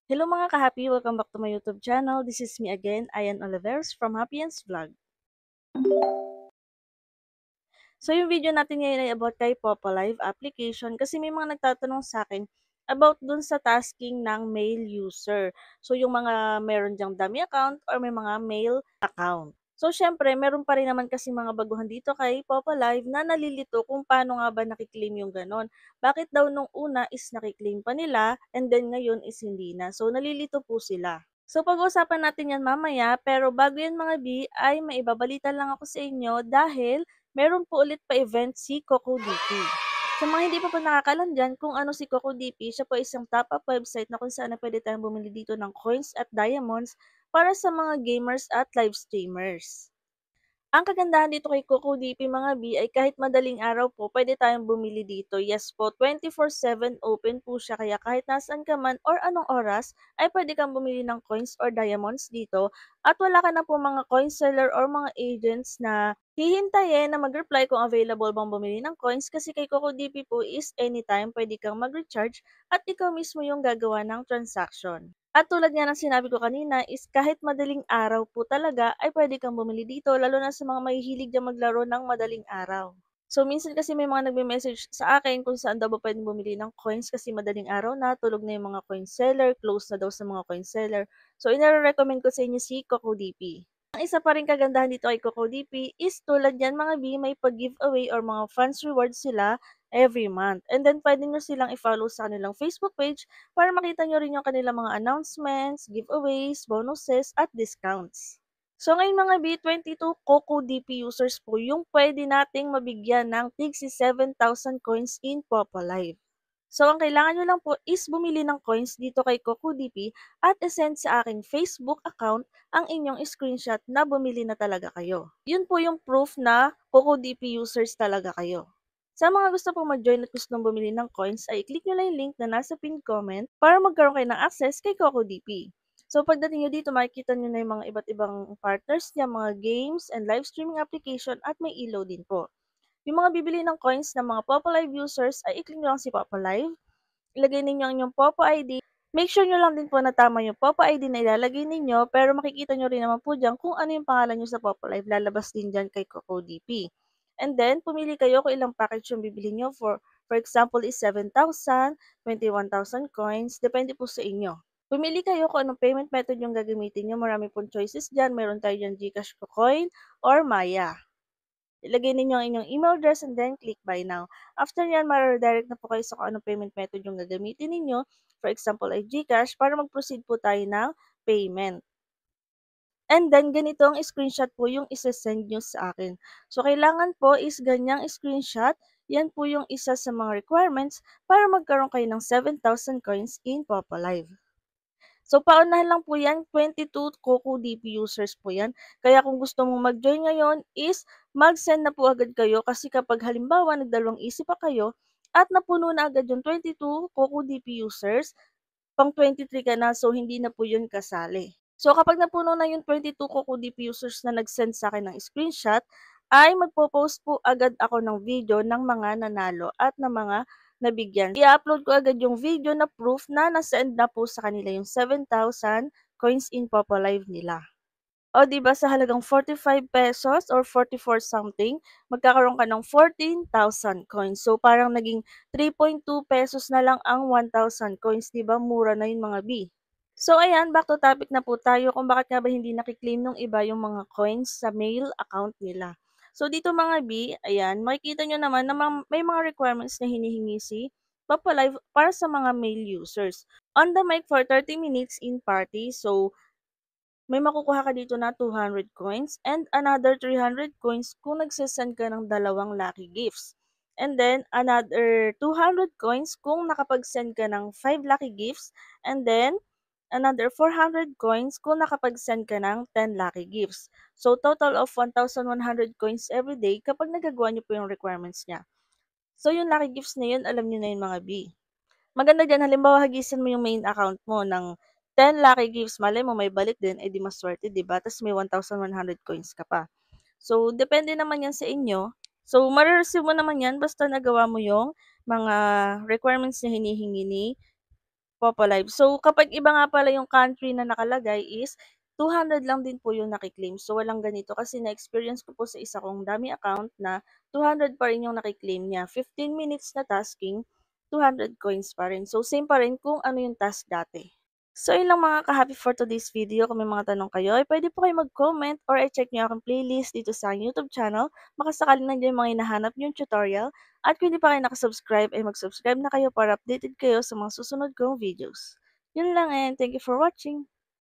Hello mga ka-happy! Welcome back to my YouTube channel. This is me again, Ayan Oliveros from Happyens Vlog. So yung video natin ngayon ay about kay Popalive application kasi may mga nagtatanong sa akin about dun sa tasking ng mail user. So yung mga meron diyang dummy account or may mga mail account. So syempre, meron pa rin naman kasi mga baguhan dito kay Popalive na nalilito kung paano nga ba nakiklaim yung ganon. Bakit daw nung una is nakiklaim pa nila and then ngayon is hindi na. So nalilito po sila. So pag-uusapan natin yan mamaya, pero bago yan mga B, ay maibabalita lang ako sa inyo dahil meron po ulit pa event si CocoDP. Sa mga hindi pa po nakakalam dyan kung ano si CocoDP, siya po isang top-up website na kung saan na pwede tayong bumili dito ng coins at diamonds para sa mga gamers at live streamers. Ang kagandahan dito kay CocoDP mga B ay kahit madaling araw po, pwede tayong bumili dito. Yes po, 24/7 open po siya kaya kahit nasaan ka man or anong oras ay pwede kang bumili ng coins or diamonds dito at wala ka na po mga coin seller or mga agents na hihintayin na mag-reply kung available bang bumili ng coins kasi kay CocoDP po is anytime pwede kang mag-recharge at ikaw mismo yung gagawa ng transaction. At tulad nga ng sinabi ko kanina is kahit madaling araw po talaga ay pwede kang bumili dito lalo na sa mga mahihilig diyang maglaro ng madaling araw. So minsan kasi may mga nagme-message sa akin kung saan daw ba pwedeng bumili ng coins kasi madaling araw na, tulog na yung mga coin seller, close na daw sa mga coin seller. So inare-recommend ko sa inyo si CocoDP. Ang isa pa ring kagandahan dito kay CocoDP is tulad yan mga B, may pag-giveaway or mga fans rewards sila every month. And then pwede nyo silang i-follow sa kanilang Facebook page para makita nyo rin yung kanilang mga announcements, giveaways, bonuses, at discounts. So ngayon mga B22 CocoDP users po yung pwede nating mabigyan ng tig 7,000 coins in Popalive. So ang kailangan nyo lang po is bumili ng coins dito kay CocoDP at isend sa aking Facebook account ang inyong screenshot na bumili na talaga kayo. Yun po yung proof na CocoDP users talaga kayo. Sa mga gusto pong mag-join at gustong bumili ng coins ay i-click nyo lang yung link na nasa pinned comment para magkaroon kayo ng access kay CocoDP. So pagdating nyo dito makikita nyo na yung mga iba't ibang partners niya, mga games and live streaming application at may ilaw din po. Yung mga bibili ng coins ng mga Popalive users ay i-click nyo lang si Popalive, ilagay ninyo ang inyong Popo ID. Make sure nyo lang din po na tama yung Popo ID na ilalagay ninyo, pero makikita nyo rin naman po dyan kung ano yung pangalan nyo sa Popalive. Lalabas din dyan kay CocoDP. And then, pumili kayo kung ilang package yung bibili nyo. For example, is 7,000, 21,000 coins. Depende po sa inyo. Pumili kayo kung anong payment method yung gagamitin nyo. Marami pong choices dyan. Meron tayo dyan Gcash, Coin, or Maya. Ilagay ninyo ang inyong email address and then click buy now. After yan, ma-redirect na po kayo sa kung anong payment method yung gagamitin ninyo. For example, ay Gcash para mag-proceed po tayo ng payment. And then, ganito ang screenshot po yung isa-send nyo sa akin. So, kailangan po is ganyang screenshot. Yan po yung isa sa mga requirements para magkaroon kayo ng 7,000 coins in Popalive. So, paunahan lang po yan, 22 CocoDP users po yan. Kaya kung gusto mong mag-join ngayon is mag-send na po agad kayo kasi kapag halimbawa nagdalawang isip pa kayo at napuno na agad yung 22 CocoDP users, pang 23 ka na so hindi na po yun kasali. So, kapag napuno na yung 22 CocoDP users na nag-send sa akin ng screenshot, ay magpo-post po agad ako ng video ng mga nanalo at ng mga nabigyan. I-upload ko agad yung video na proof na na-send na po sa kanila yung 7,000 coins in Popalive nila. O di ba sa halagang 45 pesos or 44 something, magkakaroon ka ng 14,000 coins. So parang naging 3.2 pesos na lang ang 1,000 coins, di ba? Mura na yun mga B. So ayan, back to topic na po tayo kung bakit nga ba hindi nakiklaim ng iba yung mga coins sa mail account nila. So dito mga B, ayan, makikita nyo naman na may mga requirements na hinihingi si Popalive para sa mga mail users. On the mic for 30 minutes in party, so may makukuha ka dito na 200 coins and another 300 coins kung nagsasend ka ng dalawang lucky gifts. And then, another 200 coins kung nakapag-send ka ng 5 lucky gifts. And then, another 400 coins kung nakapag-send ka ng 10 lucky gifts. So, total of 1,100 coins every day kapag nagagawa niyo po yung requirements niya. So, yung lucky gifts na yun, alam niyo na yun mga B. Maganda dyan, halimbawa hagisan mo yung main account mo ng 10 lucky gifts, malay mo may balik din, edi mas swerte, diba? Tapos may 1,100 coins ka pa. So, depende naman yan sa inyo. So, marireceive mo naman yan basta nagawa mo yung mga requirements na hinihingi ni Popolive. So, kapag iba nga pala yung country na nakalagay is 200 lang din po yung naki-claim. So, walang ganito kasi na-experience ko po sa isa kong dummy account na 200 pa rin yung naki-claim niya. 15 minutes na tasking, 200 coins pa rin. So, same pa rin kung ano yung task dati. So, yun lang mga ka-happy for today's video. Kung may mga tanong kayo, ay pwede po kayo mag-comment or i-check nyo akong playlist dito sa aking YouTube channel. Baka sakaling nandiyan yung mga hinahanap yung tutorial. At kung hindi pa kayo nakasubscribe, ay mag-subscribe na kayo para updated kayo sa mga susunod kong videos. Yun lang and thank you for watching!